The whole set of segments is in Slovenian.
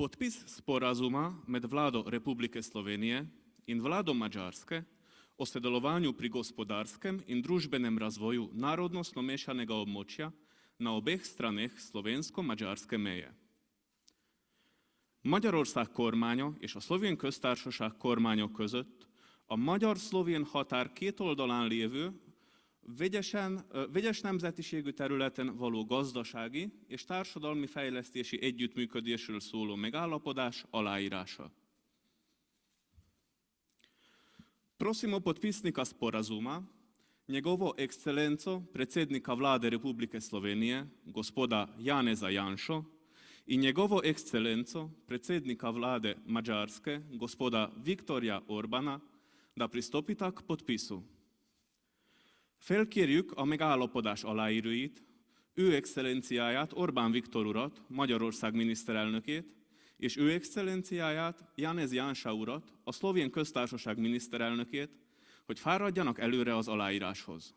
Potpis sporazuma med vlado Republike Slovenije in vlado Mađarske o sodelovanju pri gospodarskem in družbenem razvoju narodnostno mešanega območja na obeh straneh slovensko-mađarske meje. Magyarország kormánya és a Szlovén Köztársaság kormánya között a magyar-szlovén határ két oldalán lévő, vegyes nemzetiségű területen való gazdasági és társadalmi fejlesztési együttműködésről szóló megállapodás aláírása. Prosimo potpisnika sporazuma, njegovo ekscelenco predsjednika vlade Republike Slovenije, gospoda Janeza Janšo, i njegovo ekscelenco predsjednika vlade Mađarske, gospoda Viktorja Orbana, da pristopita k potpisu. Felkérjük a megállapodás aláíróit, ő excellenciáját, Orbán Viktor urat, Magyarország miniszterelnökét, és ő excellenciáját, Janez Janša urat, a Szlovén Köztársaság miniszterelnökét, hogy fáradjanak előre az aláíráshoz.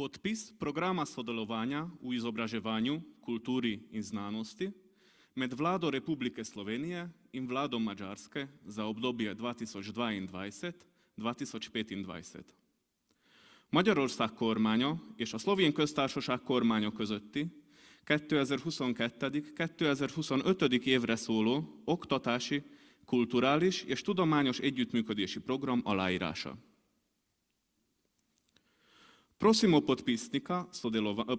Potpis programa sodelovanja v izobraževanju, kulturi in znanosti med vlado Republike Slovenije in vlado Mađarske za obdobje 2022-2025. Magyarország kormánya és a Szlovén Köztársaság kormánya közötti 2022-2025. évre szóló oktatási, kulturális és tudományos együttműködési program aláírása. Prosimo potpisnika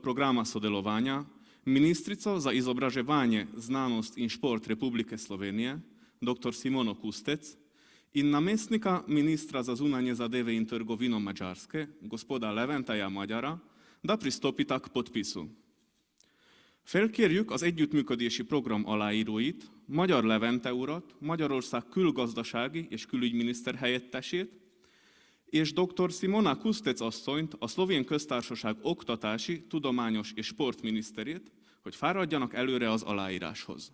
programa sodelovanja, ministrico za izobraževanje, znanost in šport Republike Slovenije, dr. Simono Kustec, in namestnika ministra za zunanje zadeve in trgovino Mađarske, gospoda Leventeja Magyara, da pristopita k podpisu. Felkérjük az együttműködési program aláíróit, Magyar Levente urat, Magyarország külgazdasági és külügyminiszter helyettesét, és dr. Simona Kustec asszonyt, a Szlovén Köztársaság oktatási, tudományos és sportminiszterét, hogy fáradjanak előre az aláíráshoz.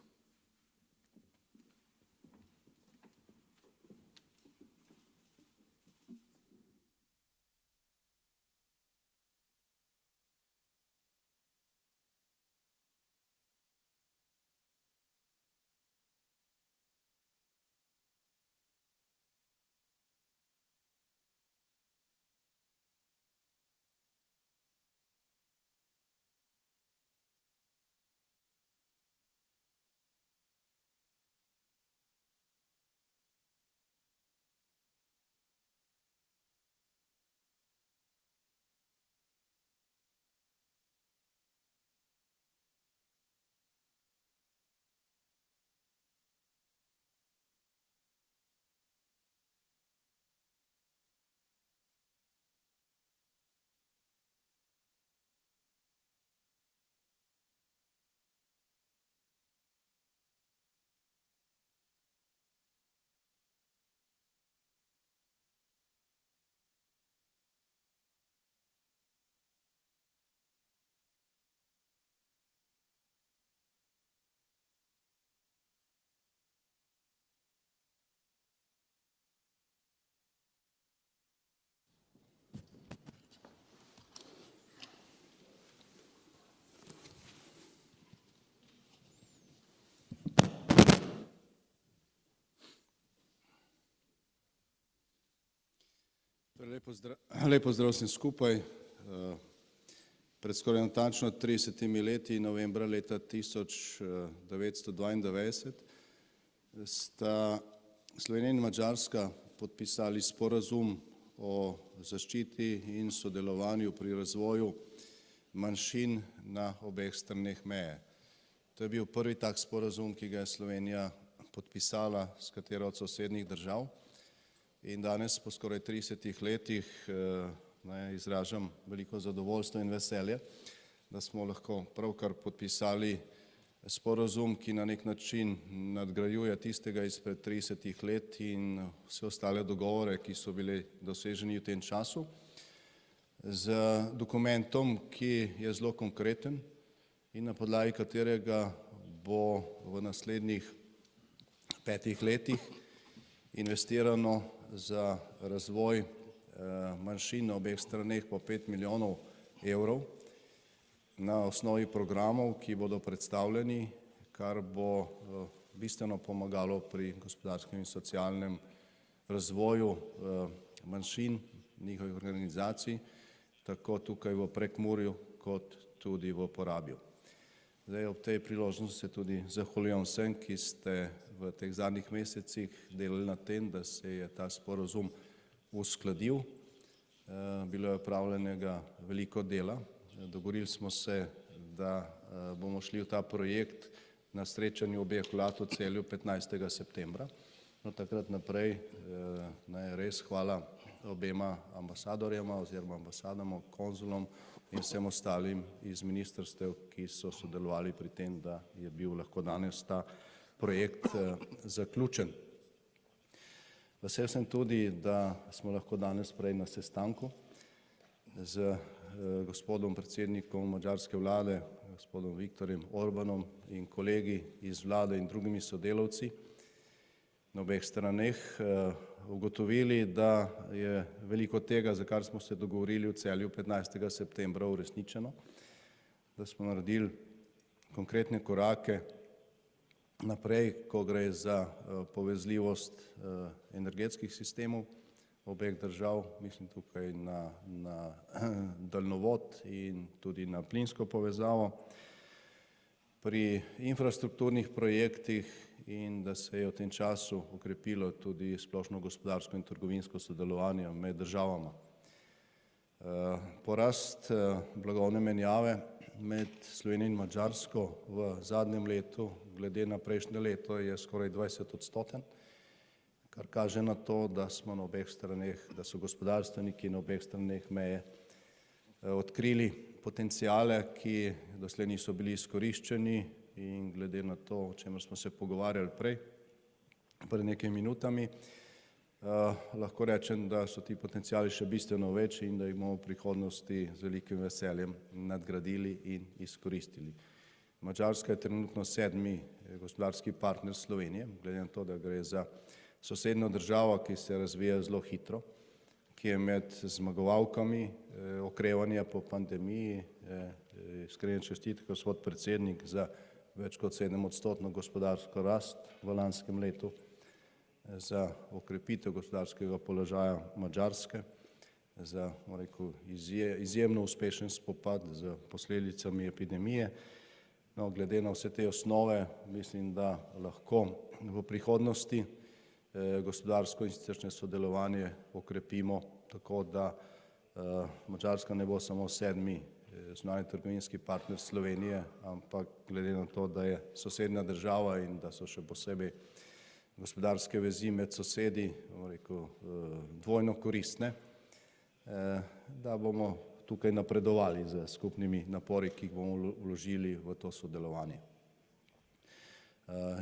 Lep pozdrav vsem skupaj. Pred skoraj natančno 30 leti, novembra leta 1992, sta Slovenija in Madžarska podpisali sporazum o zaščiti in sodelovanju pri razvoju manjšin na obeh straneh meje. To je bil prvi tak sporazum, ki ga je Slovenija podpisala s katero od sosednjih držav. In danes, po skoraj 30 letih, izražam veliko zadovoljstvo in veselje, da smo lahko pravkar podpisali sporazum, ki na nek način nadgrajuje tistega izpred 30 let in vse ostale dogovore, ki so bili doseženi v tem času, z dokumentom, ki je zelo konkreten in na podlagi katerega bo v naslednjih 5 letih investirano za razvoj manjšin na obeh straneh po 5 milijonov evrov na osnovi programov, ki bodo predstavljeni, kar bo bistveno pomagalo pri gospodarskem in socialnem razvoju manjšin, njihovih organizacij, tako tukaj v Prekmurju kot tudi v Porabju. Zdaj ob tej priložnosti se tudi zahvaljujem vsem, ki ste v teh zadnjih mesecih delali na tem, da se je ta sporazum uskladil. Bilo je opravljenega veliko dela. Dogovorili smo se, da bomo šli v ta projekt na srečanju obeh vlad v Celju 15. septembra. No, takrat naprej res hvala obema ambasadorjema oziroma ambasadama, konzulom in vsem ostalim iz ministrstev, ki so sodelovali pri tem, da je bil lahko danes ta projekt zaključen. Vesel sem tudi, da smo lahko danes prej na sestanku z gospodom predsednikom madžarske vlade, gospodom Viktorjem Orbanom in kolegi iz vlade in drugimi sodelavci na obeh straneh ugotovili, da je veliko tega, za kar smo se dogovorili v Celju 15. septembra, uresničeno, da smo naredili konkretne korake naprej, ko gre za povezljivost energetskih sistemov obeh držav, mislim tukaj na daljnovod in tudi na plinsko povezavo, pri infrastrukturnih projektih in da se je v tem času okrepilo tudi splošno gospodarsko in trgovinsko sodelovanje med državama. Porast blagovne menjave med Slovenijo in Madžarsko v zadnjem letu glede na prejšnje leto je skoraj 20-odstoten, kar kaže na to, da smo na obeh straneh, da so gospodarstveniki na obeh straneh meje odkrili potencijale, ki doslej niso bili izkoriščeni, in glede na to, o čemer smo se pogovarjali pred nekaj minutami, lahko rečem, da so ti potencijali še bistveno večji in da jih bomo v prihodnosti z velikim veseljem nadgradili in izkoristili. Madžarska je trenutno 7. gospodarski partner Slovenije, glede na to, da gre za sosednjo državo, ki se razvija zelo hitro, ki je med zmagovalkami okrevanja po pandemiji. Iskrene čestitke, gospod predsednik, za več kot 7-odstotno gospodarsko rast v lanskem letu, za okrepitev gospodarskega položaja Madžarske, za izjemno uspešen spopad z posledicami epidemije. No, glede na vse te osnove mislim, da lahko v prihodnosti gospodarsko in siceršnje sodelovanje okrepimo tako, da Madžarska ne bo samo 7. zunanji trgovinski partner Slovenije, ampak glede na to, da je sosednja država in da so še posebej gospodarske vezi med sosedi dvojno koristne, da bomo tukaj napredovali z skupnimi napori, ki jih bomo vložili v to sodelovanje.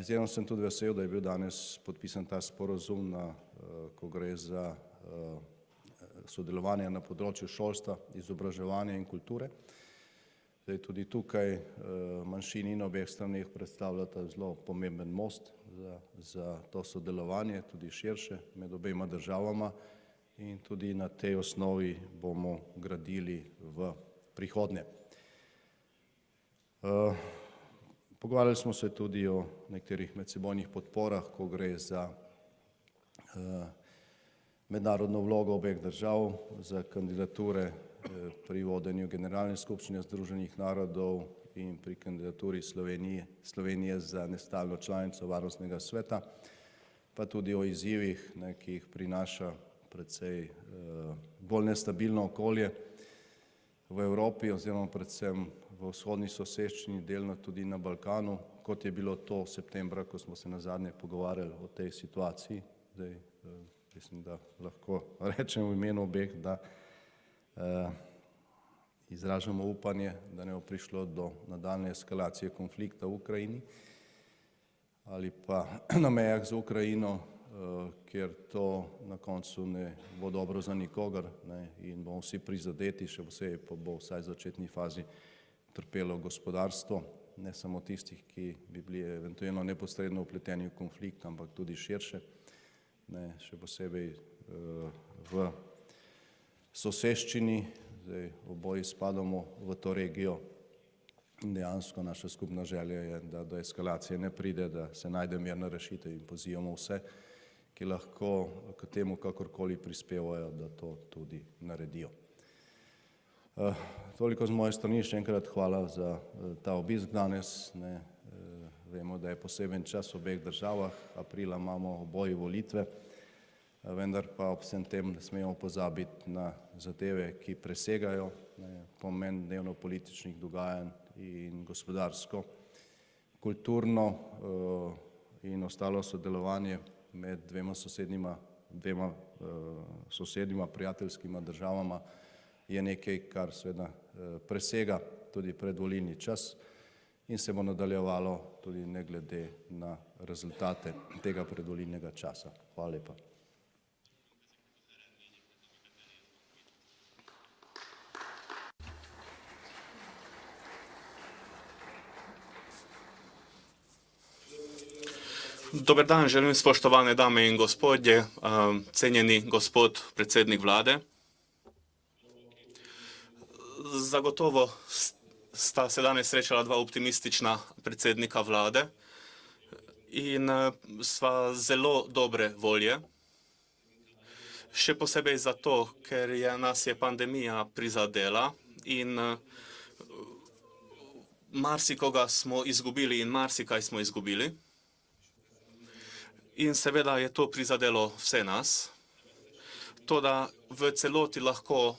Izjemno sem tudi vesel, da je bil danes podpisan ta sporazum, ko gre za sodelovanje na področju šolstva, izobraževanja in kulture. Zdaj tudi tukaj manjšini na obeh straneh predstavljata zelo pomemben most za to sodelovanje, tudi širše med obema državama, in tudi na tej osnovi bomo gradili v prihodnje. Pogovarjali smo se tudi o nekaterih medsebojnih podporah, ko gre za mednarodno vlogo obeh držav za kandidature pri vodenju Generalne skupščine Združenih narodov in pri kandidaturi Slovenije za nestalno članico Varnostnega sveta, pa tudi o izzivih, ki jih prinaša precej bolj nestabilno okolje v Evropi oziroma predvsem v vzhodni soseščini, delno tudi na Balkanu, kot je bilo to septembra, ko smo se nazadnje pogovarjali o tej situaciji. Zdaj, mislim, da lahko rečem v imenu obeh, da izražamo upanje, da ne bo prišlo do nadaljne eskalacije konflikta v Ukrajini ali pa na mejah z Ukrajino, kjer to na koncu ne bo dobro za nikogar in bomo vsi prizadeti, še posebej pa bo vsaj v začetni fazi trpelo gospodarstvo, ne samo tistih, ki bi bili eventualno neposredno vpleteni v konflikt, ampak tudi širše, še posebej v soseščini, zdaj oboji spadamo v to regijo in dejansko naša skupna želja je, da do eskalacije ne pride, da se najde mirna rešitev in pozivamo vse, ki lahko k temu kakorkoli prispevajo, da to tudi naredijo. Toliko z moje strani, še enkrat hvala za ta obisk danes. Vemo, da je poseben čas v obeh državah, aprila imamo oboji volitve, vendar pa ob vsem tem ne smemo pozabiti na zadeve, ki presegajo pomen dnevno-političnih dogajanj in gospodarsko, kulturno in ostalo sodelovanje med dvema sosednjima prijateljskima državama je nekaj, kar seveda presega tudi predvolilni čas in se bo nadaljevalo tudi ne glede na rezultate tega predvolilnega časa. Hvala lepa. Dober dan, želim spoštovane dame in gospodje, cenjeni gospod predsednik vlade. Zagotovo sta se danes srečala dva optimistična predsednika vlade in sva zelo dobre volje. Še posebej zato, ker nas je pandemija prizadela in marsikoga smo izgubili in marsikaj smo izgubili. In seveda je to prizadelo vse nas. Toda v celoti lahko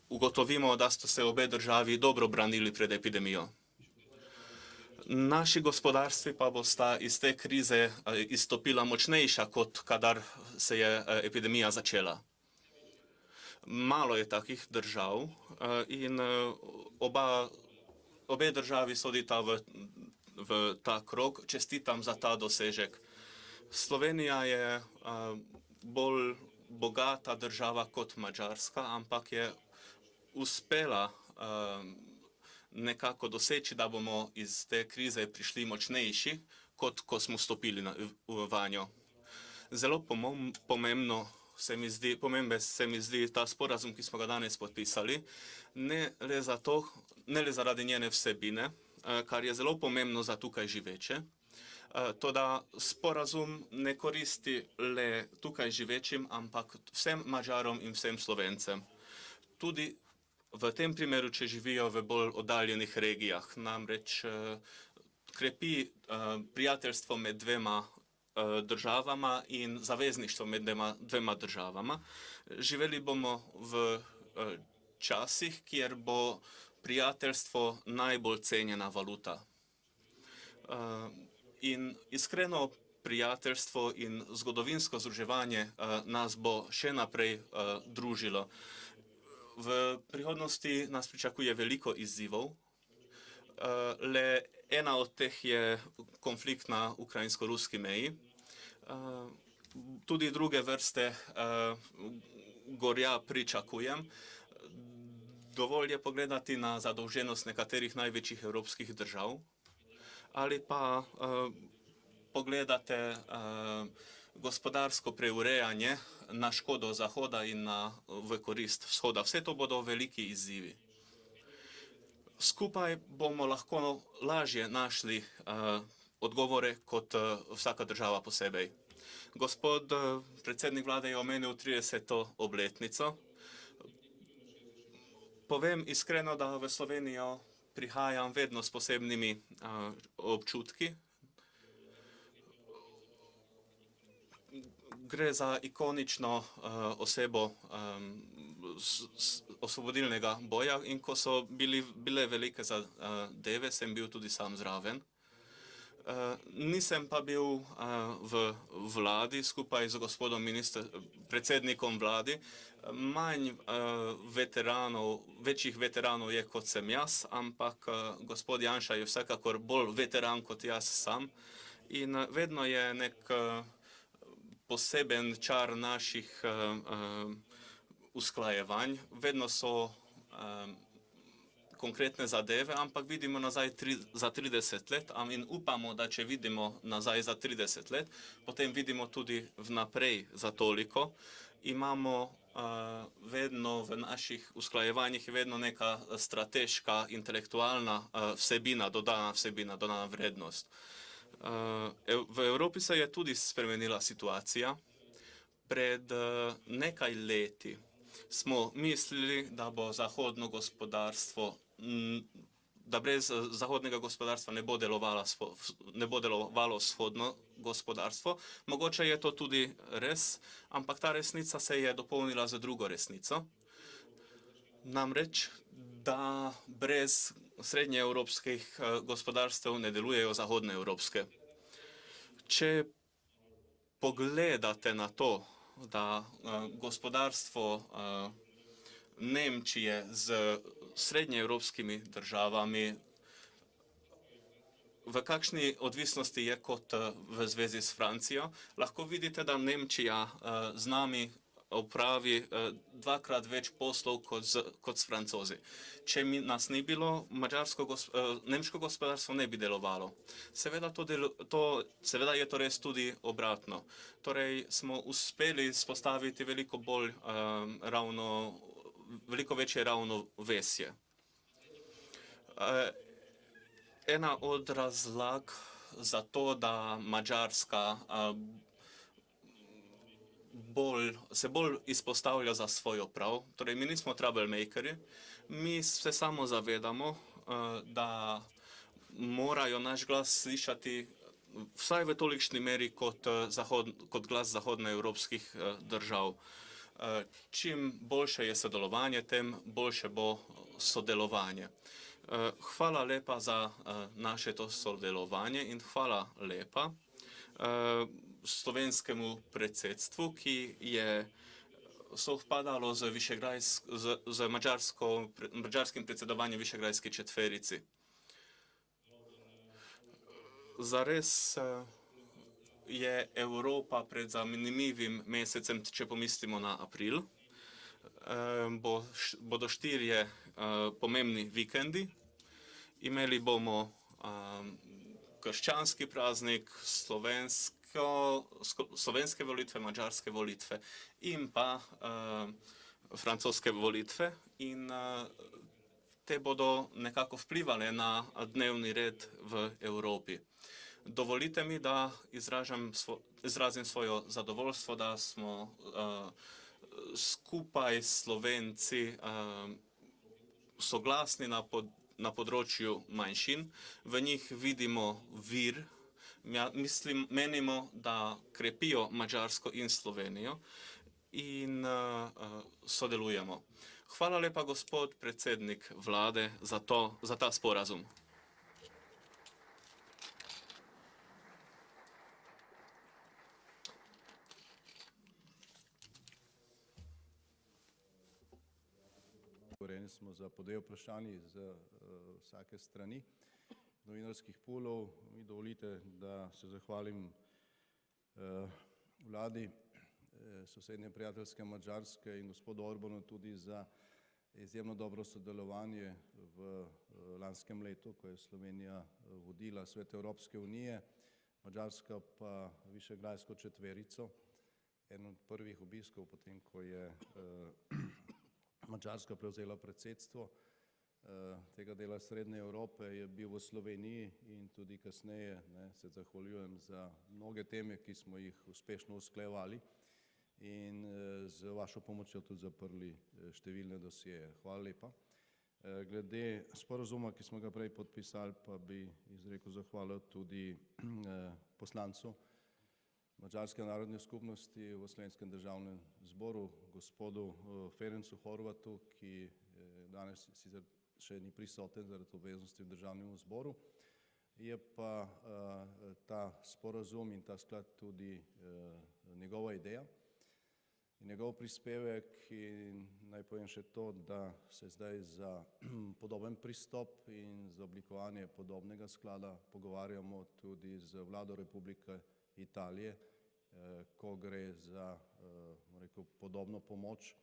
ugotovimo, da sta se obe državi dobro branili pred epidemijo. Naši gospodarstvi pa bosta iz te krize izstopila močnejša, kot kadar se je epidemija začela. Malo je takih držav in obe državi sodita v ta krog. Čestitam za ta dosežek. Slovenija je bolj bogata država kot Madžarska, ampak je uspela nekako doseči, da bomo iz te krize prišli močnejši, kot ko smo stopili vanjo. Zelo pomemben se mi zdi ta sporazum, ki smo ga danes podpisali, ne le zaradi njene vsebine, kar je zelo pomembno za tukaj živeče. Toda sporazum ne koristi le tukaj živečim, ampak vsem Madžarom in vsem Slovencem. Tudi v tem primeru, če živijo v bolj oddaljenih regijah, namreč krepi prijateljstvo med dvema državama in zavezništvo med dvema državama. Živeli bomo v časih, kjer bo prijateljstvo najbolj cenjena valuta. In iskreno prijateljstvo in zgodovinsko združevanje nas bo še naprej družilo. V prihodnosti nas pričakuje veliko izzivov. Le ena od teh je konflikt na ukrajinsko-ruski meji. Tudi druge vrste gorja pričakujem. Dovolj je pogledati na zadolženost nekaterih največjih evropskih držav. Ali pa pogledate gospodarsko preurejanje na škodo Zahoda in v korist Vzhoda. Vse to bodo veliki izzivi. Skupaj bomo lahko lažje našli odgovore kot vsaka država posebej. Gospod predsednik vlade je omenil 30. obletnico. Povem iskreno, da v Slovenijo prihajam vedno s posebnimi občutki. Gre za ikonično osebo osvobodilnega boja in ko so bile velike zadeve, sem bil tudi sam zraven. Nisem pa bil v vladi skupaj z gospodom predsednikom vladi. Manj večjih veteranov je kot sem jaz, ampak gospod Janša je vsekakor bolj veteran kot jaz sam. In vedno je nek poseben čar naših usklajevanj. Vedno so konkretne zadeve, ampak vidimo nazaj za 30 let in upamo, da če vidimo nazaj za 30 let, potem vidimo tudi vnaprej za toliko. Imamo vedno v naših usklajevanjih vedno neka strateška, intelektualna vsebina, dodana vrednost. V Evropi se je tudi spremenila situacija. Pred nekaj leti smo mislili, da bo zahodno gospodarstvo, da brez zahodnega gospodarstva ne bo delovalo vzhodno gospodarstvo. Mogoče je to tudi res, ampak ta resnica se je dopolnila z drugo resnico. Namreč, da brez srednjeevropskih gospodarstev ne delujejo zahodnoevropske. Če pogledate na to, da gospodarstvo Nemčije z srednjeevropskimi državami v kakšni odvisnosti je kot v zvezi s Francijo, lahko vidite, da Nemčija z nami opravi dvakrat več poslov kot s Francozi. Če nas ni bilo, nemško gospodarstvo ne bi delovalo. Seveda je to res tudi obratno. Torej smo uspeli spostaviti veliko večje ravnovesje. Ena od razlag za to, da Madžarska se bolj izpostavlja za svoj prav, torej mi nismo troublemakerji, mi se samo zavedamo, da morajo naš glas slišati vsaj v tolikšni meri kot glas zahodnoevropskih držav. Čim boljše je sodelovanje, tem boljše bo sodelovanje. Hvala lepa za naše to sodelovanje in hvala lepa slovenskemu predsedstvu, ki je sovpadalo z madžarskim predsedovanjem Višegrajski četverici. Zares je Evropa pred zanimivim mesecem, če pomislimo na april. Bodo 4 pomembni vikendi. Imeli bomo krščanski praznik, slovenske volitve, madžarske volitve in pa francoske volitve. In te bodo nekako vplivali na dnevni red v Evropi. Dovolite mi, da izrazim svoje zadovoljstvo, da smo skupaj s Slovenci soglasni na področju manjšin. V njih vidimo vir. Menimo, da krepijo Madžarsko in Slovenijo in sodelujemo. Hvala lepa, gospod predsednik vlade, za ta sporazum. Govorjeni smo za podaj vprašanji z vsake strani novinarskih poolov. Mi dovolite, da se zahvalim vladi sosednje prijateljske Madžarske in gospodu Orbanu tudi za izjemno dobro sodelovanje v lanskem letu, ko je Slovenija vodila Svet Evropske unije, Madžarska pa Višegrajsko četverico. Eden od prvih obiskov, potem ko je Madžarska prevzela predsedstvo, tega dela Srednje Evrope je bil v Sloveniji in tudi kasneje se zahvaljujem za mnoge teme, ki smo jih uspešno usklajevali in z vašo pomočjo tudi zaprli številne dosjeje. Hvala lepa. Glede sporazuma, ki smo ga prej podpisali, pa bi izrekel zahvalo tudi poslancu Madžarske narodne skupnosti v Slovenskem državnem zboru, gospodu Ferencu Horvatu, ki danes sicer še ni prisoten zaradi obveznosti v državnem zboru, je pa ta sporazum in ta sklad tudi njegova ideja. In njegov prispevek, in naj povem še to, da se zdaj za podoben pristop in za oblikovanje podobnega sklada pogovarjamo tudi z vlado Republike Italije, ko gre za podobno pomoč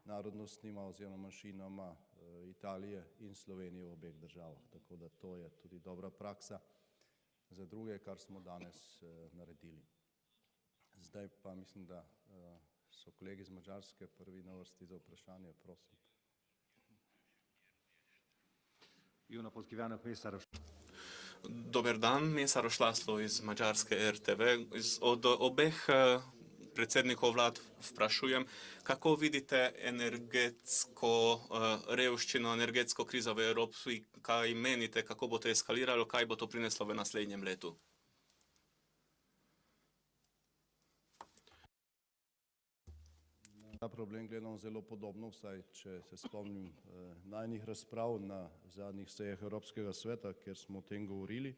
narodnostnima oziroma manjšinama Italije in Slovenije v obeh državah. Tako da to je tudi dobra praksa za druge, kar smo danes naredili. Zdaj pa mislim, da so kolegi iz Madžarske prvi na vrsti za vprašanje, prosim. Jó napot kívánok, Mészáros. Dober dan, Mészáros László iz Mađarske RTV. Od obeh predsednikov vlad vprašujem, kako vidite energetsko revščino, energetsko krizo v Evropi, kaj menite, kako bo to eskaliralo, kaj bo to prineslo v naslednjem letu? Ta problem gledamo zelo podobno, vsaj če se spomnim najnih razprav na zadnjih sejah Evropskega sveta, kjer smo o tem govorili.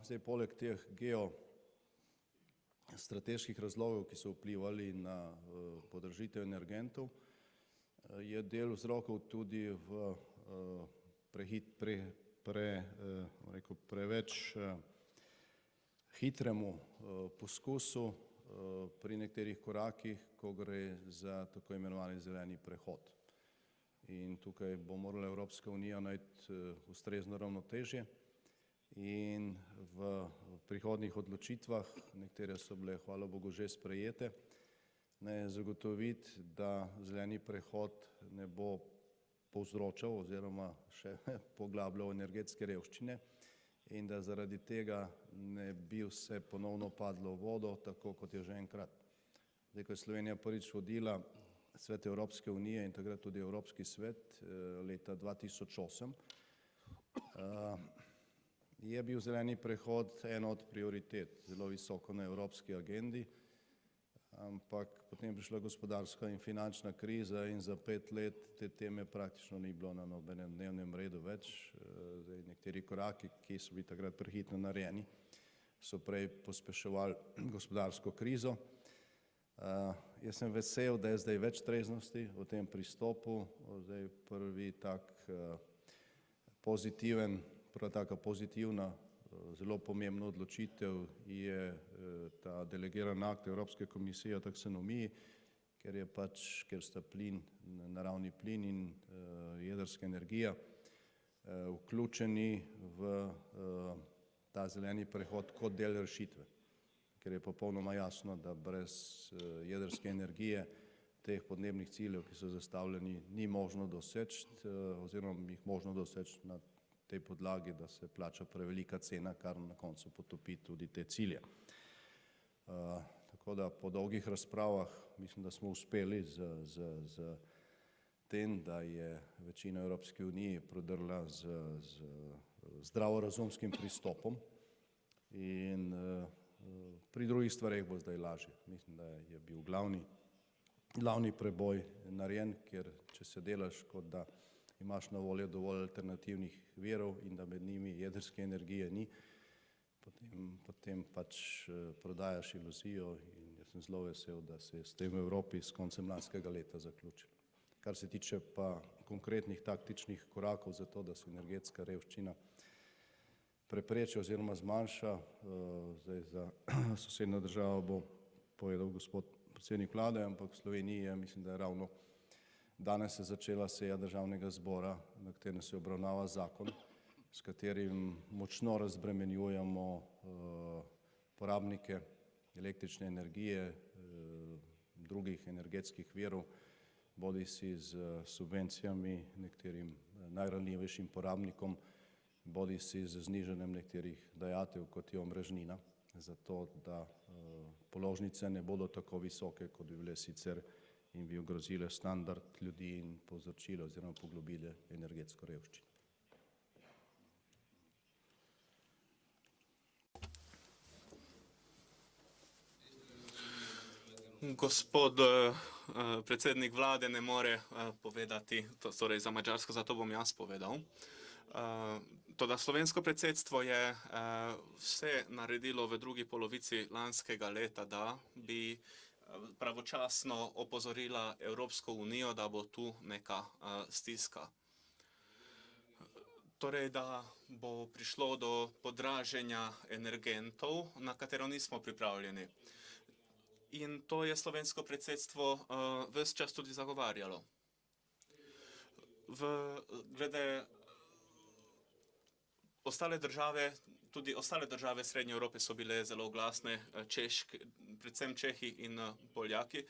Zdaj, poleg teh geostrateških razlogov, ki so vplivali na podražitev energentov, je del vzrokov tudi v preveč hitremu poskusu pri nekaterih korakih, ko gre za tako imenovani zeleni prehod. In tukaj bo morala Evropska unija najti ustrezno ravnotežje in v prihodnjih odločitvah, nekatere so bile, hvala Bogu, že sprejete, zagotoviti, da zeleni prehod ne bo povzročal oziroma še poglabljal energetske revščine in da zaradi tega ne bi vse ponovno padlo v vodo, tako kot je že enkrat. Zdaj, ko je Slovenija prvič vodila Svet Evropske unije in takrat tudi Evropski svet leta 2008, je bil zeleni prehod ena od prioritet, zelo visoko na evropski agendi, ampak potem je prišla gospodarska in finančna kriza in za 5 let te teme praktično ni bilo na nobenem dnevnem redu več. Zdaj, nekateri koraki, ki so bili takrat prehitro narejeni, so prej pospeševali gospodarsko krizo. Jaz sem vesel, da je zdaj več treznosti v tem pristopu. Zdaj prvi tak prva taka pozitivna, zelo pomembna odločitev je ta delegiran akt Evropske komisije o taksonomiji, ker sta plin, naravni plin in jedrska energija vključeni v ta zeleni prehod kot del rešitve, ker je popolnoma jasno, da brez jedrske energije teh podnebnih ciljev, ki so zastavljeni, ni možno doseči oziroma jih možno doseči na tej podlagi, da se plača prevelika cena, kar na koncu potopi tudi te cilje. Tako da po dolgih razpravah mislim, da smo uspeli z tem, da je večina Evropske unije prodrla z zdravorazumskim pristopom in pri drugih stvareh bo zdaj lažje. Mislim, da je bil glavni preboj narejen, ker če se delaš, kot da imaš na voljo dovolj alternativnih virov in da med njimi jedrske energije ni, potem pač prodajaš iluzijo in jaz sem zelo vesel, da se je s tem v Evropi s koncem lanskega leta zaključilo. Kar se tiče pa konkretnih taktičnih korakov za to, da se energetska revščina prepreči oziroma zmanjša, zdaj za sosednjo državo bo povedal gospod predsednik vlade, ampak v Sloveniji je, mislim, da je ravno danes se začela seja državnega zbora, na katerem se obravnava zakon, s katerim močno razbremenjujemo porabnike električne energije, drugih energetskih virov bodi si z subvencijami nekaterim najranljivejšim porabnikom, bodi si z znižanjem nekaterih dajatev, kot je omrežnina, zato da položnice ne bodo tako visoke, kot bi bile sicer in bi ogrozile standard ljudi in povzročile oziroma poglobile energetsko revščino. Gospod predsednik vlade ne more povedati, torej za Madžarsko, zato bom jaz povedal. Toda slovensko predsedstvo je vse naredilo v drugi polovici lanskega leta, da bi pravočasno opozorila Evropsko unijo, da bo tu neka stiska. Torej, da bo prišlo do podraženja energentov, na katero nismo pripravljeni. In to je slovensko predsedstvo ves čas tudi zagovarjalo. Glede ostale države, tudi ostale države Srednje Evrope so bile zelo glasne, predvsem Čehi in Poljaki,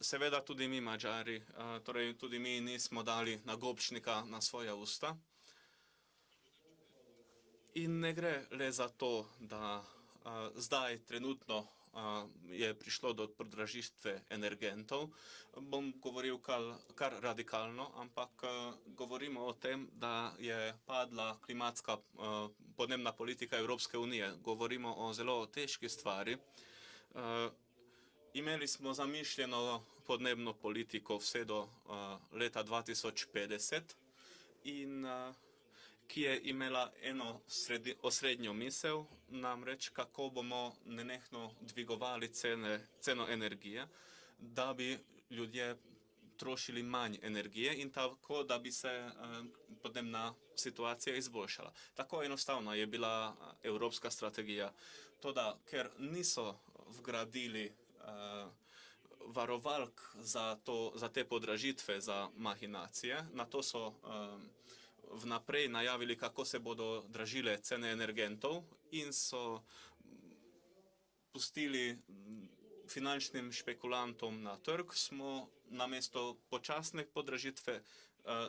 seveda tudi mi Madžari, torej tudi mi nismo dali nagobčnika na svoja usta. In ne gre le za to, da zdaj trenutno je prišlo do podražitve energentov. Bom govoril kar radikalno, ampak govorimo o tem, da je padla klimatska podnebna politika Evropske unije. Govorimo o zelo težki stvari. Imeli smo zamišljeno podnebno politiko vse do leta 2050 in ki je imela eno osrednjo misel, namreč kako bomo nenehno dvigovali ceno energije, da bi ljudje trošili manj energije in tako, da bi se podnebna situacija izboljšala. Tako enostavno je bila evropska strategija. Toda, ker niso vgradili varovalk za te podražitve, za mahinacije, na to so vnaprej najavili, kako se bodo dražile cene energentov in so pustili finančnim špekulantom na trg, smo namesto počasne podražitve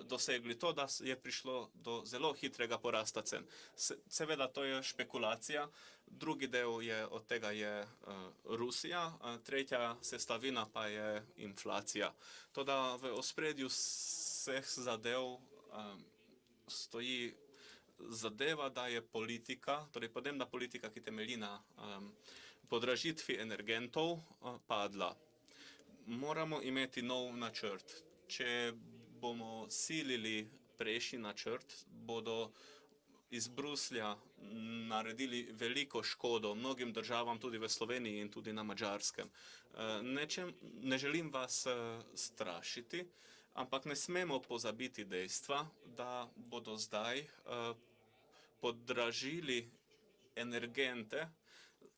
dosegli to, da je prišlo do zelo hitrega porasta cen. Seveda to je špekulacija, drugi del od tega je Rusija, tretja sestavina pa je inflacija. Toda v ospredju vseh zadev stoji zadeva, da je politika, torej podnebna politika, ki temelji na podražitvi energentov, padla. Moramo imeti nov načrt. Če bomo silili prejšnji načrt, bodo iz Bruslja naredili veliko škodo mnogim državam, tudi v Sloveniji in tudi na Madžarskem. Ne želim vas strašiti, ampak ne smemo pozabiti dejstva, da bodo zdaj podražili energente,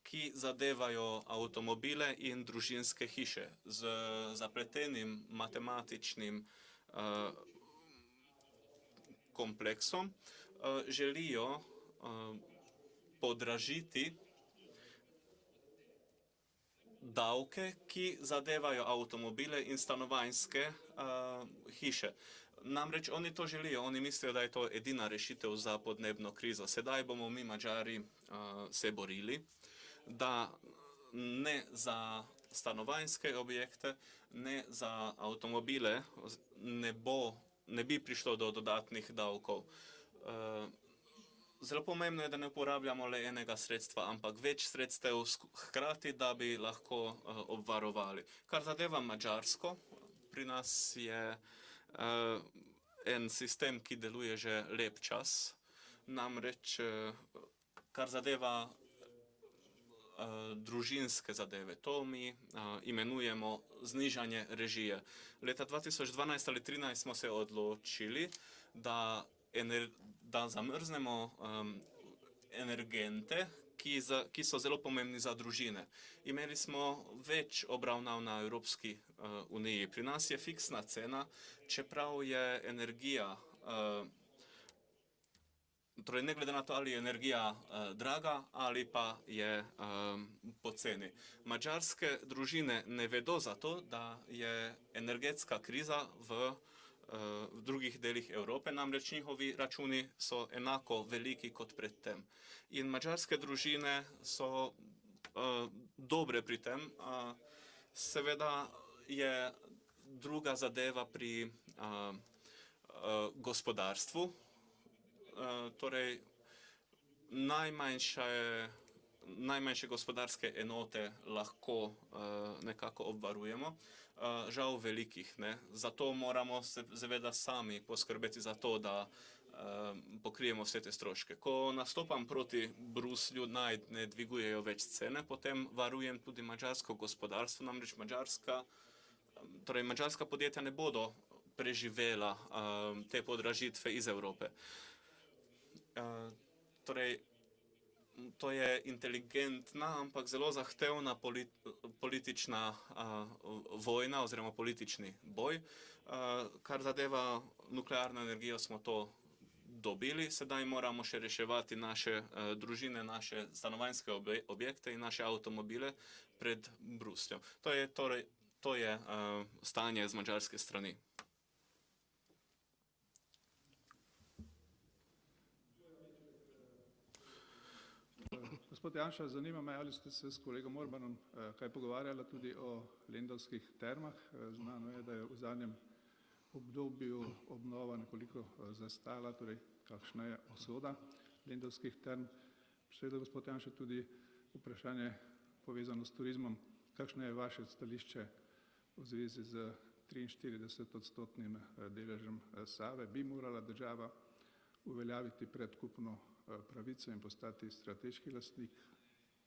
ki zadevajo avtomobile in družinske hiše. Z zapletenim matematičnim kompleksom želijo podražiti davke, ki zadevajo avtomobile in stanovanjske hiše. Namreč oni to želijo, oni mislijo, da je to edina rešitev za podnebno krizo. Sedaj bomo mi Madžari se borili, da ne za stanovanjske objekte, ne za avtomobile ne bi prišlo do dodatnih davkov. Zelo pomembno je, da ne uporabljamo le enega sredstva, ampak več sredstev hkrati, da bi lahko obvarovali. Kar zadeva Madžarsko, pri nas je en sistem, ki deluje že lep čas, namreč kar zadeva družinske zadeve. To mi imenujemo znižanje režije. Leta 2012 ali 2013 smo se odločili, da zamrznemo energente, ki so zelo pomembni za družine. Imeli smo več obravnav na Evropski uniji. Pri nas je fiksna cena, čeprav je energija torej ne glede na to, ali je energija draga ali pa je poceni. Madžarske družine ne vedo za to, da je energetska kriza v drugih delih Evrope, namreč njihovi računi so enako veliki kot predtem. In madžarske družine so dobre pri tem. Seveda je druga zadeva pri gospodarstvu. Torej, najmanjše gospodarske enote lahko nekako obvarujemo, žal velikih ne. Zato moramo seveda sami poskrbeti za to, da pokrijemo vse te stroške. Ko nastopam proti Bruslju, naj ne dvigujejo več cene, potem varujem tudi madžarsko gospodarstvo, namreč madžarska podjetja ne bodo preživela te podražitve iz Evrope. Torej, to je inteligentna, ampak zelo zahtevna politična vojna oziroma politični boj. Kar zadeva nuklearno energijo, smo to dobili, sedaj moramo še reševati naše družine, naše stanovanjske objekte in naše avtomobile pred Brusljem. To je stanje z madžarske strani. Gospod Janša, zanima me, ali ste se s kolegom Orbanom kaj pogovarjali tudi o lendavskih termah. Znano je, da je v zadnjem obdobju obnova nekoliko zastala, torej kakšna je usoda lendavskih term. Seveda, gospod Janša, tudi vprašanje povezano s turizmom. Kakšno je vaše stališče v zvezi z 43-odstotnim deležem Save? Bi morala država uveljaviti predkupno pravico in postati strateški lastnik?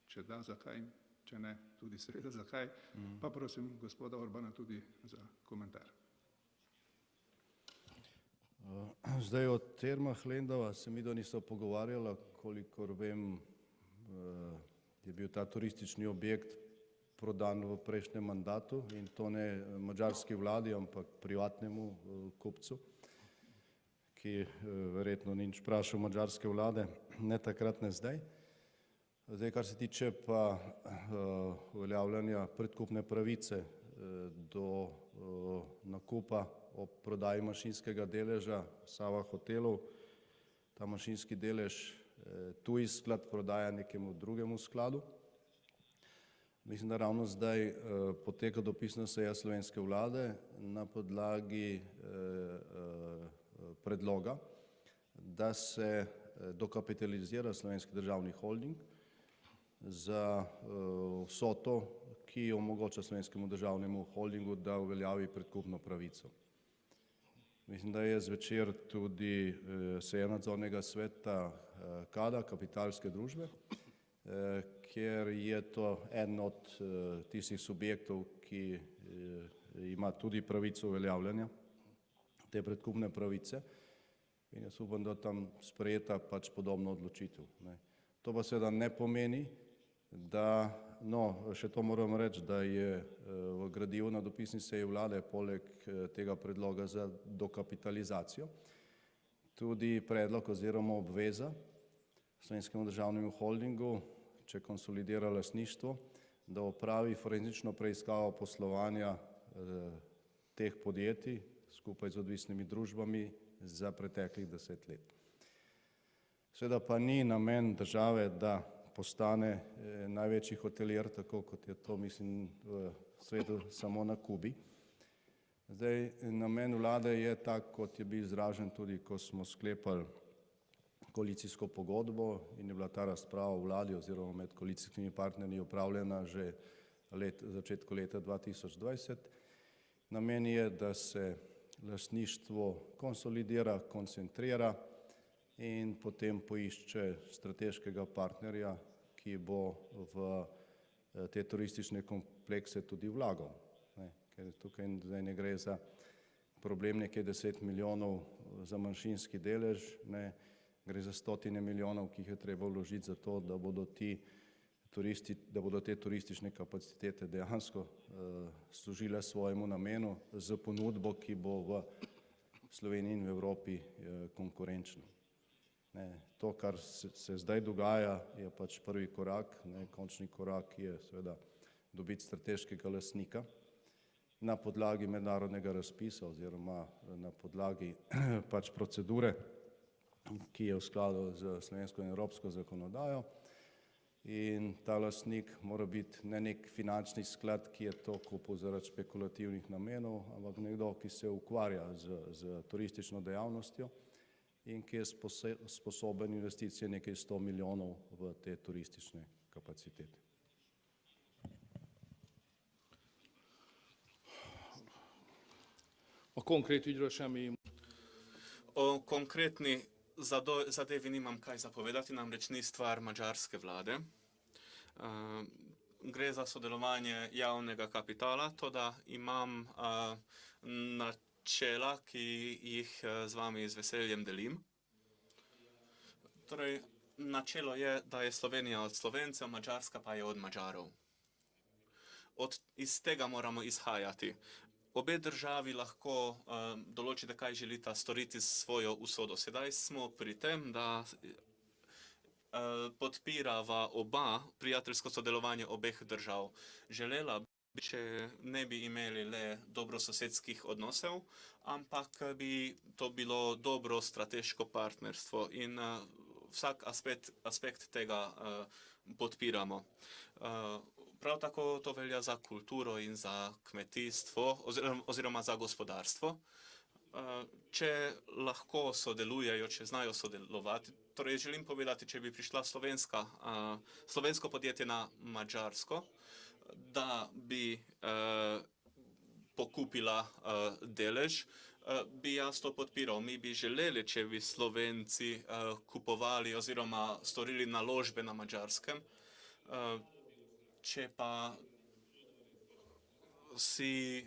Če da, zakaj? Če ne, tudi seveda zakaj? Pa prosim gospoda Orbana tudi za komentar. Zdaj o termah Lendava se midva nisva pogovarjala, kolikor vem, je bil ta turistični objekt prodan v prejšnjem mandatu in to ne madžarski vladi, ampak privatnemu kupcu, ki verjetno ni nič vprašal madžarske vlade, ne takrat, ne zdaj. Zdaj, kar se tiče pa uveljavljanja predkupne pravice do nakupa ob prodaji manjšinskega deleža Sava Hotelov, ta manjšinski delež tuji sklad prodaja nekemu drugemu skladu. Mislim, da ravno zdaj poteka dopisna seja slovenske vlade na podlagi predloga, da se dokapitalizira Slovenski državni holding za vsoto, ki omogoča Slovenskemu državnemu holdingu, da uveljavi predkupno pravico. Mislim, da je zvečer tudi seja nadzornega sveta KAD-a, kapitalske družbe, kjer je to eden od tistih subjektov, ki ima tudi pravico uveljavljanja te predkupne pravice in jaz upam, da tam sprejeta pač podobno odločitev. To pa seveda ne pomeni, da, še to moram reči, da je v gradivu na dopisni seji vlade poleg tega predloga za dokapitalizacijo tudi predlog oziroma obveza Slovenskemu državnemu holdingu, če konsolidira lastništvo, da opravi forenzično preiskavo poslovanja teh podjetij skupaj z odvisnimi družbami za preteklih 10 let. Seveda pa ni namen države, da postane največji hotelier, tako kot je to, mislim, v svetu samo na Kubi. Zdaj, namen vlade je tak, kot je bil izražen tudi, ko smo sklepali koalicijsko pogodbo in je bila ta razprava v vladi oziroma med koalicijskimi partnerji opravljena že v začetku leta 2020. Namen je, da se lastništvo konsolidira, koncentrira in potem poišče strateškega partnerja, ki bo v te turistične komplekse tudi vlagal. Ker tukaj zdaj ne gre za problem nekaj 10 milijonov za manjšinski delež, gre za stotine milijonov, ki jih je treba vložiti za to, da bodo te turistične kapacitete dejansko služile svojemu namenu z ponudbo, ki bo v Sloveniji in v Evropi konkurenčna. To, kar se zdaj dogaja, je pač prvi korak, končni korak je seveda dobiti strateškega lastnika na podlagi mednarodnega razpisa oziroma na podlagi pač procedure, ki je v skladu z slovensko in evropsko zakonodajo. In ta lastnik mora biti ne nek finančni sklad, ki je to kupil zaradi špekulativnih namenov, ampak nekdo, ki se ukvarja z turistično dejavnostjo in ki je sposoben investicije nekaj 100 milijonov v te turistične kapacitete. A konkrét ügyről semmi. O konkretni zadevi nimam kaj zapovedati, namreč ni stvar madžarske vlade. Gre za sodelovanje javnega kapitala, toda imam načela, ki jih z vami z veseljem delim. Torej, načelo je, da je Slovenija od Slovencev, Madžarska pa je od Madžarov. Iz tega moramo izhajati. Obe državi lahko določite, kaj želita storiti s svojo usodo. Sedaj smo pri tem, da podpirava oba prijateljsko sodelovanje obeh držav. Želela bi, če ne bi imeli le dobrososedskih odnosov, ampak bi to bilo dobro strateško partnerstvo in vsak aspekt tega podpiramo. Prav tako to velja za kulturo in za kmetijstvo oziroma za gospodarstvo. Če lahko sodelujejo, če znajo sodelovati, torej želim povedati, če bi prišla slovensko podjetje na Madžarsko, da bi pokupila delež, bi jaz to podpiral. Mi bi želeli, če bi Slovenci kupovali oziroma storili naložbe na Madžarskem, če pa si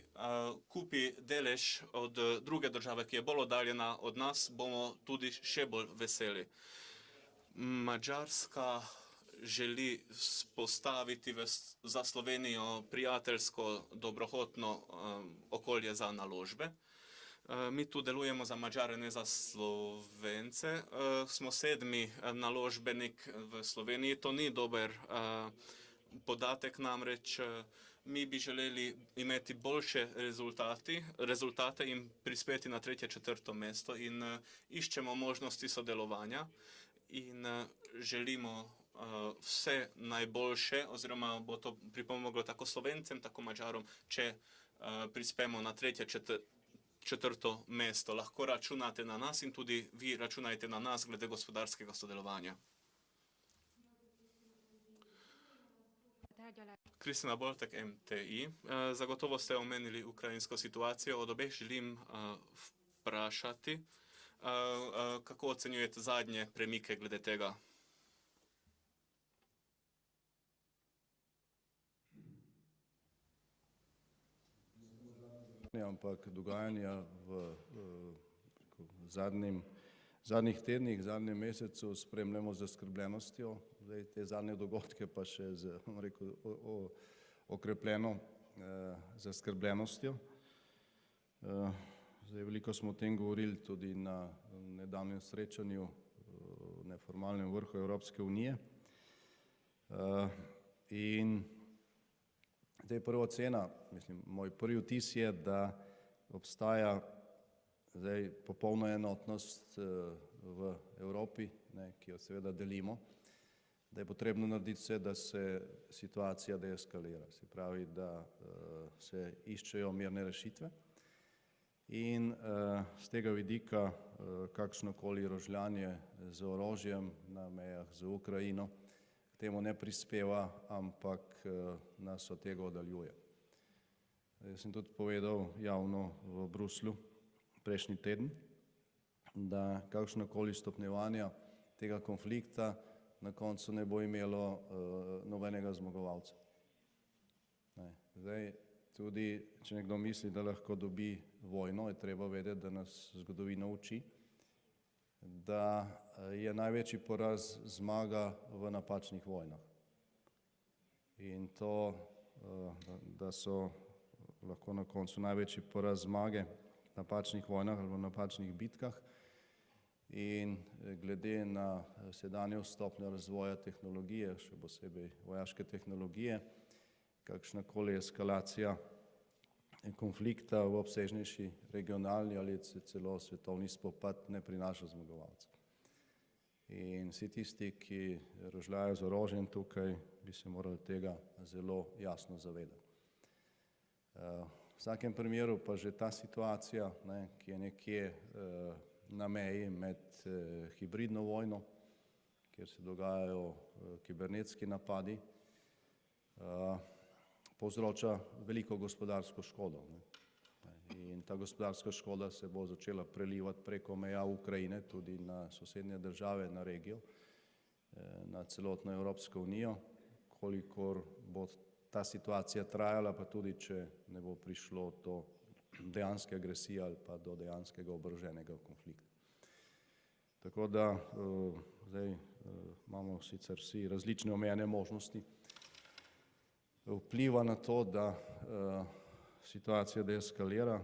kupi delež od druge države, ki je bolj oddaljena od nas, bomo tudi še bolj veseli. Madžarska želi spostaviti za Slovenijo prijateljsko, dobrohotno okolje za naložbe. Mi tu delujemo za Madžare, ne za Slovence. Smo 7. naložbenik v Sloveniji, to ni dober podatek, namreč mi bi želeli imeti boljše rezultate in prispeti na 3., 4. mesto in iščemo možnosti sodelovanja in želimo vse najboljše oziroma bo to pripomoglo tako Slovencem, tako Madžarom, če prispemo na 3., 4. mesto. Lahko računate na nas in tudi vi računajte na nas glede gospodarskega sodelovanja. Kristina Boltek, MTI. Zagotovo ste omenili ukrajinsko situacijo. Od obeh želim vprašati, kako ocenjujete zadnje premike glede tega? Ampak dogajanja v zadnjih tednih, zadnjem mesecu spremljamo z zaskrbljenostjo. Zdaj, te zadnje dogodke pa še z, okrepljeno zaskrbljenostjo. Zdaj, veliko smo o tem govorili tudi na nedavnem srečanju v neformalnem vrhu Evropske unije. In zdaj prva ocena, moj prvi vtis je, da obstaja zdaj popolna enotnost v Evropi, ki jo seveda delimo, da je potrebno narediti vse, da se situacija deeskalira. Se pravi, da se iščejo mirne rešitve in z tega vidika kakšnokoli rožljanje z orožjem na mejah z Ukrajino k temu ne prispeva, ampak nas od tega oddaljuje. Jaz sem tudi povedal javno v Bruslju prejšnji teden, da kakšnokoli stopnjevanja tega konflikta na koncu ne bo imelo nobenega zmagovalca. Zdaj, tudi če nekdo misli, da lahko dobi vojno, je treba vedeti, da nas zgodovina uči, da je največji poraz zmaga v napačnih vojnah. In to, da so lahko na koncu največji poraz zmage v napačnih vojnah ali v napačnih bitkah, in glede na sedanjo stopnjo razvoja tehnologije, še posebej vojaške tehnologije, kakšnakoli eskalacija konflikta v obsežnejši regionalni ali celo svetovni spopad ne prinaša zmagovalca. In vsi tisti, ki rožljajo z orožjem tukaj, bi se morali tega zelo jasno zavedati. V vsakem primeru pa že ta situacija, ki je nekje na meji med hibridno vojno, kjer se dogajajo kibernetski napadi, povzroča veliko gospodarsko škodo. In ta gospodarska škoda se bo začela prelivati preko meja Ukrajine tudi na sosednje države, na regijo, na celotno Evropsko unijo, kolikor bo ta situacija trajala, pa tudi če ne bo prišlo do dejanske agresije ali pa do dejanskega oboroženega konflikta. Tako da zdaj imamo sicer vsi različne omejene možnosti vpliva na to, da situacija deeskalira.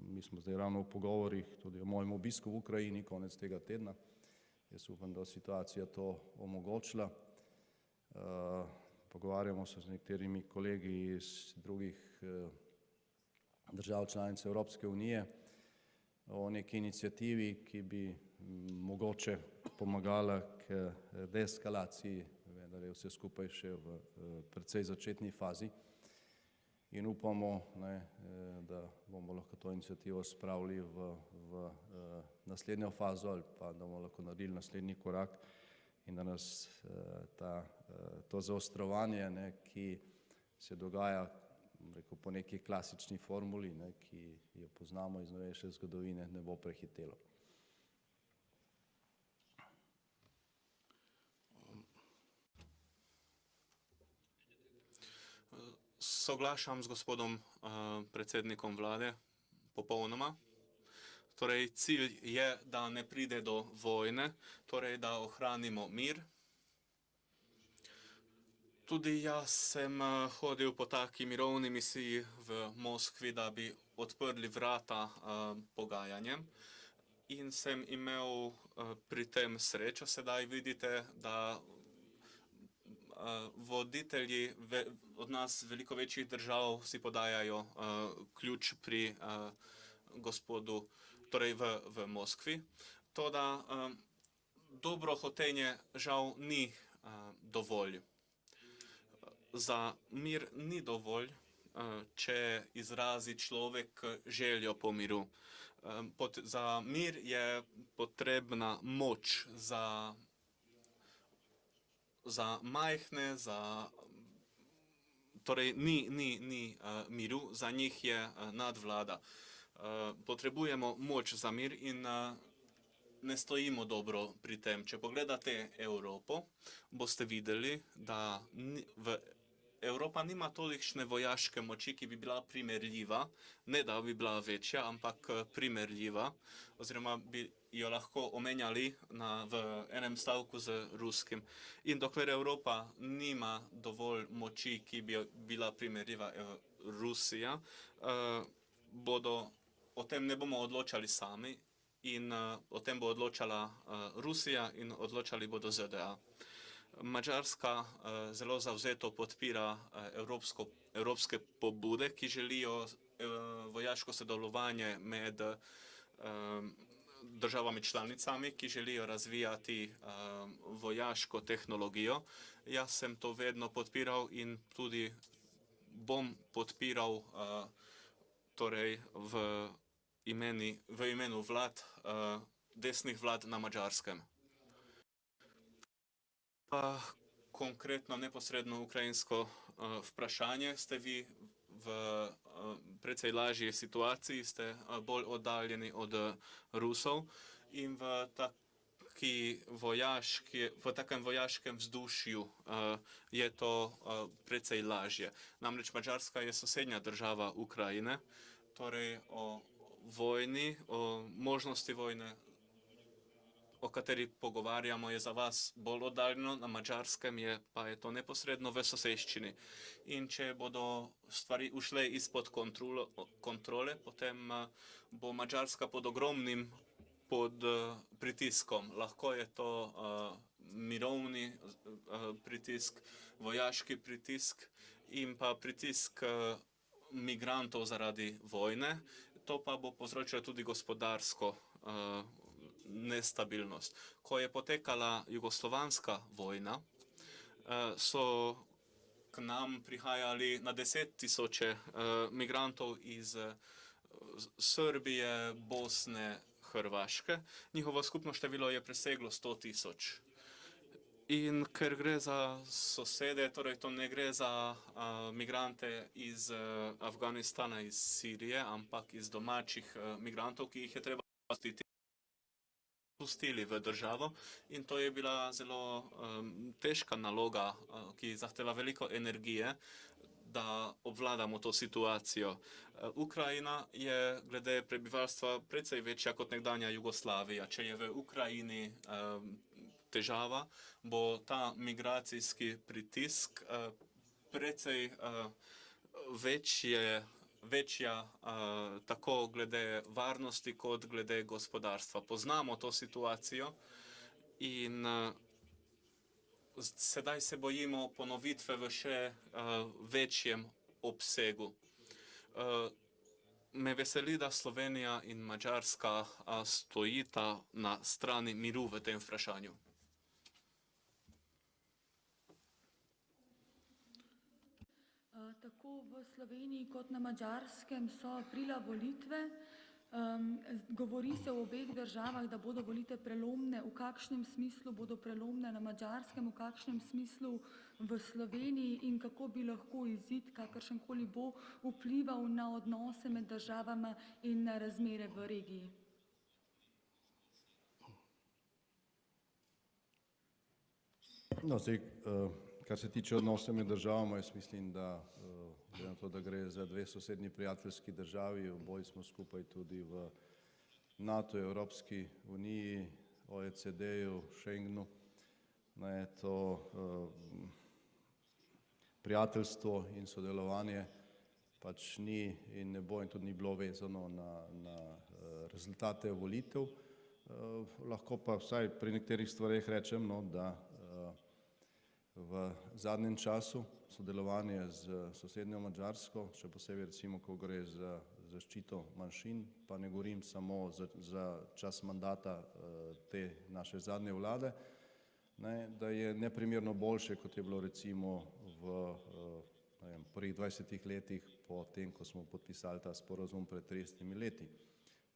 Mi smo zdaj ravno v pogovorih tudi o mojem obisku v Ukrajini konec tega tedna. Jaz upam, da situacija to omogočila. Pogovarjamo se z nekaterimi kolegi iz drugih držav članic Evropske unije o neki inicijativi, ki bi mogoče pomagala k deeskalaciji, vendar je vse skupaj še v precej začetni fazi. In upamo, da bomo lahko to inicijativo spravili v naslednjo fazo ali pa da bomo lahko naredili naslednji korak in da nas to zaostrovanje, ki se dogaja po neki klasični formuli, ki jo poznamo iz novejše zgodovine, ne bo prehitelo. Soglašam z gospodom predsednikom vlade popolnoma. Torej, cilj je, da ne pride do vojne, torej, da ohranimo mir. Tudi jaz sem hodil po taki mirovni misiji v Moskvi, da bi odprli vrata pogajanjem in sem imel pri tem srečo. Sedaj vidite, da voditelji od nas veliko večjih držav si podajajo ključ pri gospodu, torej v Moskvi. Toda dobro hotenje žal ni dovolj. Za mir ni dovolj, če izrazi človek željo po miru. Za mir je potrebna moč, za majhne, torej ni miru, za njih je nadvlada. Potrebujemo moč za mir in ne stojimo dobro pri tem. Če pogledate Evropo, boste videli, da Evropa nima tolikšne vojaške moči, ki bi bila primerljiva, ne da bi bila večja, ampak primerljiva, oziroma bi jo lahko omenjali v enem stavku z ruskim. In dokler Evropa nima dovolj moči, ki bi bila primerljiva Rusija, o tem ne bomo odločali sami in o tem bo odločala Rusija in odločali bodo ZDA. Madžarska zelo zavzeto podpira evropske pobude, ki želijo vojaško sodelovanje med državami članicami, ki želijo razvijati vojaško tehnologijo. Jaz sem to vedno podpiral in tudi bom podpiral torej v imenu vlad, desnih vlad na Madžarskem. Konkretno, neposredno ukrajinsko vprašanje, ste vi v precej lažji situaciji, ste bolj oddaljeni od Rusov in v takem vojaškem vzdušju je to precej lažje. Namreč Madžarska je sosednja država Ukrajine, torej o vojni, o možnosti vojne, o kateri pogovarjamo, je za vas bolj oddaljeno, na Madžarskem pa je to neposredno v soseščini. In če bodo stvari ušle izpod kontrole, potem bo Madžarska pod ogromnim pod pritiskom. Lahko je to mirovni pritisk, vojaški pritisk in pa pritisk migrantov zaradi vojne. To pa bo povzročilo tudi gospodarsko nestabilnost. Ko je potekala jugoslovanska vojna, so k nam prihajali na 10.000 migrantov iz Srbije, Bosne, Hrvaške. Njihovo skupno število je preseglo 100.000. In ker gre za sosede, torej to ne gre za migrante iz Afganistana, iz Sirije, ampak iz domačih migrantov, ki jih je treba pustili v državo. In to je bila zelo težka naloga, ki zahteva veliko energije, da obvladamo to situacijo. Ukrajina je glede prebivalstva precej večja kot nekdanja Jugoslavija. Če je v Ukrajini težava, bo ta migracijski pritisk precej večja tako glede varnosti kot glede gospodarstva. Poznamo to situacijo in sedaj se bojimo ponovitve v še večjem obsegu. Me veseli, da Slovenija in Madžarska stojita na strani miru v tem vprašanju. Tako v Sloveniji kot na Madžarskem so aprila volitve. Govori se v obeh državah, da bodo volitve prelomne. V kakšnem smislu bodo prelomne na Madžarskem, v kakšnem smislu v Sloveniji in kako bi lahko izid, kakršenkoli bo, vplival na odnose med državama in na razmere v regiji? No, zdaj, kar se tiče odnosov med državama, jaz mislim, da glede na to, da gre za dve sosednji prijateljski državi, oboji smo skupaj tudi v NATO, Evropski uniji, OECD-ju, Schengenu, je to prijateljstvo in sodelovanje pač ni in ne bo in tudi ni bilo vezano na rezultate volitev. Lahko pa vsaj pri nekaterih stvareh rečem, da v zadnjem času sodelovanje z sosednjo Madžarsko, še posebej recimo, ko gre za zaščito manjšin, pa ne govorim samo za čas mandata te naše zadnje vlade, da je neprimerno boljše, kot je bilo recimo v prvih 20 letih po tem, ko smo podpisali ta sporazum pred 30 leti.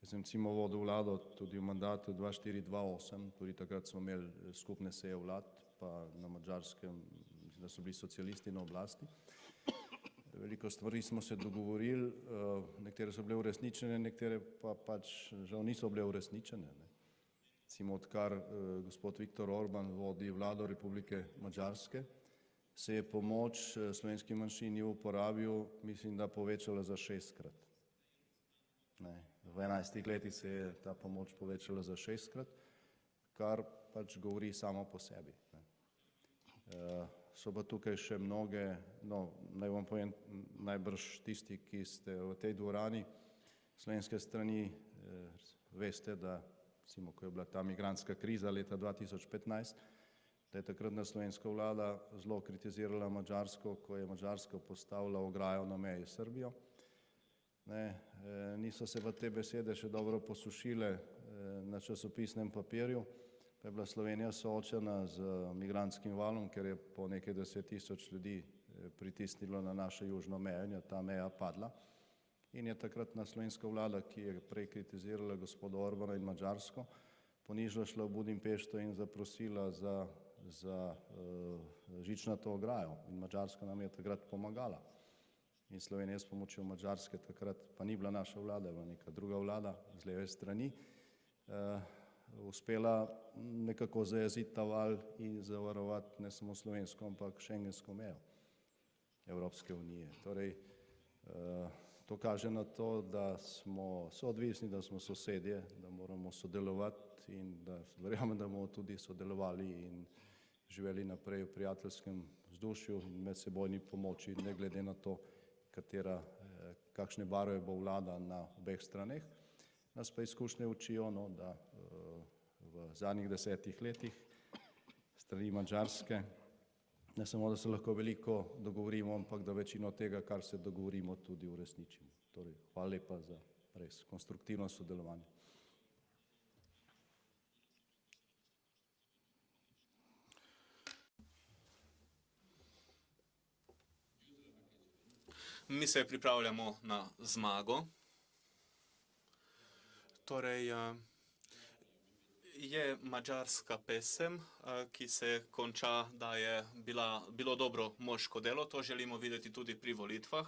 Jaz sem recimo vodil vlado tudi v mandatu 2004-2008, tudi takrat smo imeli skupne seje vlad, pa na Madžarskem, mislim, da so bili socialisti na oblasti. Veliko stvari smo se dogovorili, nekatere so bile uresničene, nekatere pa pač žal niso bile uresničene. Recimo, odkar gospod Viktor Orban vodi vlado Republike Madžarske, se je pomoč slovenski manjšini v uporabil, mislim, da povečala za 6-krat. V 11 letih se je ta pomoč povečala za 6-krat, kar pač govori samo po sebi. So pa tukaj še mnoge, naj vam povem, najbrž tisti, ki ste v tej dvorani slovenske strani, veste, da recimo, ko je bila ta migrantska kriza leta 2015, da je takratna slovenska vlada zelo kritizirala Madžarsko, ko je Madžarska postavila ograjo na meji s Srbijo. Niso se pa te besede še dobro posušile na časopisnem papirju, pa je bila Slovenija soočena z migrantskim valom, ker je po nekaj 10.000 ljudi pritisnilo na našo južno mejo in je ta meja padla. In je takratna slovenska vlada, ki je prej kritizirala gospoda Orbana in Madžarsko, ponižno šla v Budimpešto in zaprosila za žičnato ograjo in Madžarska nam je takrat pomagala. In Slovenija s pomočjo Madžarske takrat, pa ni bila naša vlada, je bila neka druga vlada z leve strani, uspela nekako zajeziti ta val in zavarovati ne samo slovensko, ampak šengensko mejo Evropske unije. Torej, to kaže na to, da smo soodvisni, da smo sosedje, da moramo sodelovati in da verjamem, da bomo tudi sodelovali in živeli naprej v prijateljskem vzdušju in medsebojni pomoči, ne glede na to, kakšne barve bo vlada na obeh straneh. Nas pa izkušnje učijo, da v zadnjih 10 letih strani Madžarske. Ne samo, da se lahko veliko dogovorimo, ampak da večino tega, kar se dogovorimo, tudi uresničimo. Torej, hvala lepa za res konstruktivno sodelovanje. Mi se pripravljamo na zmago. Torej, je madžarska pesem, ki se konča, da je bilo dobro moško delo. To želimo videti tudi pri volitvah.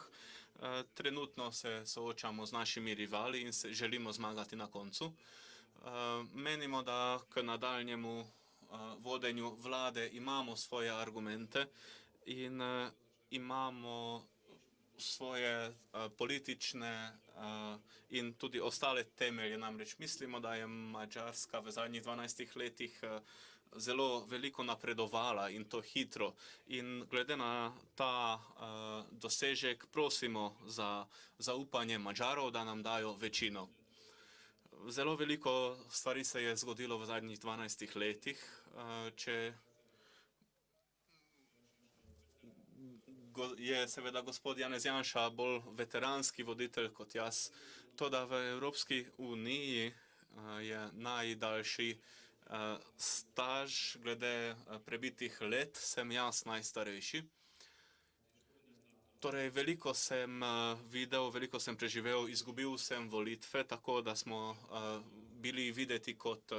Trenutno se soočamo z našimi rivali in želimo zmagati na koncu. Menimo, da k nadaljnjemu vodenju vlade imamo svoje argumente in imamo svoje politične in tudi ostale temelje. Namreč mislimo, da je Madžarska v zadnjih 12 letih zelo veliko napredovala in to hitro. In glede na ta dosežek prosimo za zaupanje Madžarov, da nam dajo večino. Zelo veliko stvari se je zgodilo v zadnjih 12 letih. Če je seveda gospod Janez Janša bolj veteranski voditelj kot jaz, toda v Evropski uniji je najdaljši staž glede prebitih let, sem jaz najstarejši. Torej, veliko sem videl, veliko sem preživel, izgubil sem volitve, tako da smo bili videti kot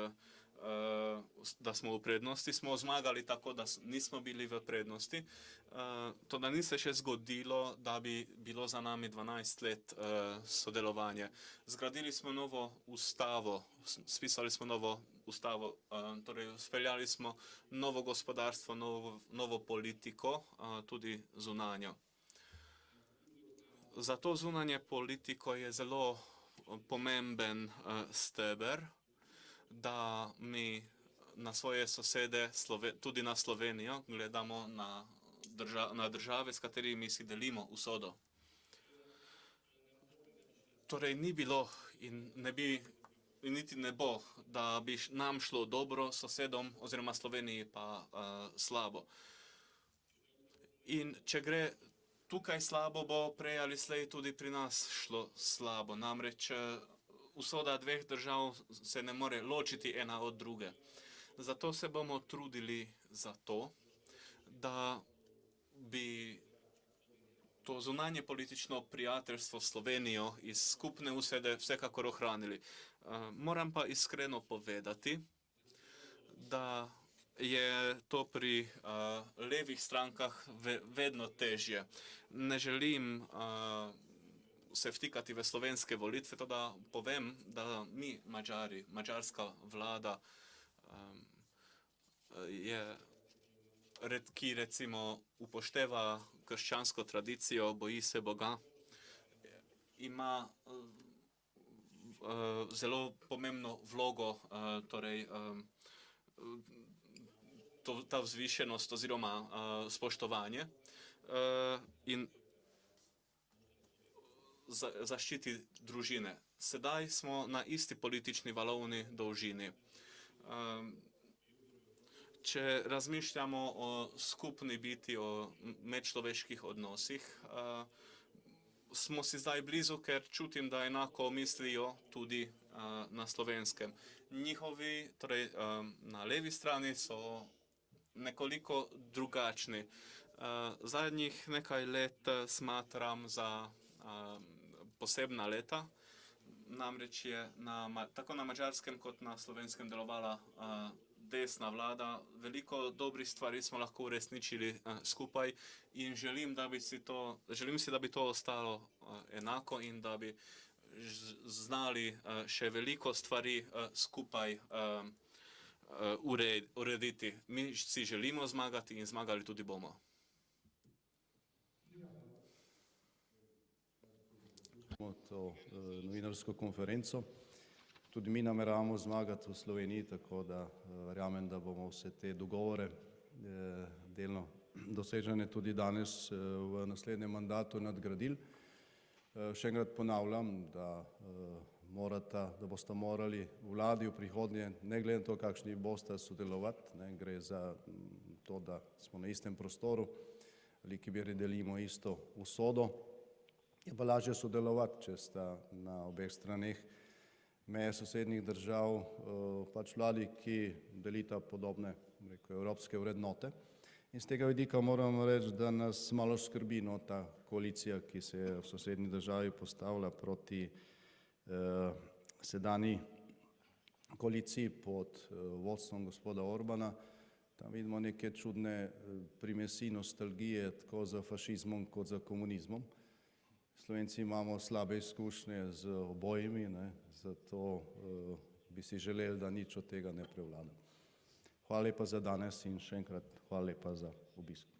da smo v prednosti, smo zmagali tako, da nismo bili v prednosti. To, da ni se še zgodilo, da bi bilo za nami 12 let sodelovanje. Zgradili smo novo ustavo, spisali smo novo ustavo, torej speljali smo novo gospodarstvo, novo politiko, tudi zunanjo. Za to zunanje politiko je zelo pomemben steber, da mi na svoje sosede, tudi na Slovenijo, gledamo na države, s katerimi si delimo usodo. Torej, ni bilo in niti ne bo, da bi nam šlo dobro, sosedom oziroma Sloveniji pa slabo. In če gre tukaj slabo, bo prej ali slej tudi pri nas šlo slabo. Namreč usoda dveh držav se ne more ločiti ena od druge. Zato se bomo trudili za to, da bi to zunanje politično prijateljstvo s Slovenijo iz skupne usede vsekakor ohranili. Moram pa iskreno povedati, da je to pri levih strankah vedno težje. Ne želim se vtikati v slovenske volitve, to da povem, da mi Madžari, madžarska vlada, ki recimo upošteva krščansko tradicijo, boji se Boga, ima zelo pomembno vlogo, torej ta vzvišenost oziroma spoštovanje in zaščiti družine. Sedaj smo na isti politični valovni dolžini. Če razmišljamo o skupni biti, o medčloveških odnosih, smo si zdaj blizu, ker čutim, da enako mislijo tudi na Slovenskem. Njihovi, torej na levi strani, so nekoliko drugačni. Zadnjih nekaj let smatram za posebna leta, namreč je tako na madžarskem kot na slovenskem delovala desna vlada. Veliko dobrih stvari smo lahko uresničili skupaj in želim si, da bi to ostalo enako in da bi znali še veliko stvari skupaj urediti. Mi si želimo zmagati in zmagali tudi bomo. To novinarsko konferenco. Tudi mi nameravamo zmagati v Sloveniji, tako da verjamem, da bomo vse te dogovore delno dosežene tudi danes v naslednjem mandatu nadgradili. Še enkrat ponavljam, da da boste morali vladi v prihodnje, ne glede na to, kakšni boste sodelovati, ne, gre za to, da smo na istem prostoru ali kjer delimo isto usodo, je pa lažje sodelovati, če sta na obeh straneh meje sosednjih držav pač vladi, ki delita podobne, rekel, evropske vrednote. In z tega vidika moram reči, da nas malo skrbi ta koalicija, ki se je v sosednji državi postavila proti sedanji koaliciji pod vodstvom gospoda Orbana. Tam vidimo neke čudne primesi nostalgije tako za fašizmom kot za komunizmom. Slovenci imamo slabe izkušnje z obojimi, ne, zato bi si želeli, da nič od tega ne prevlada. Hvala lepa za danes in še enkrat hvala lepa za obisk.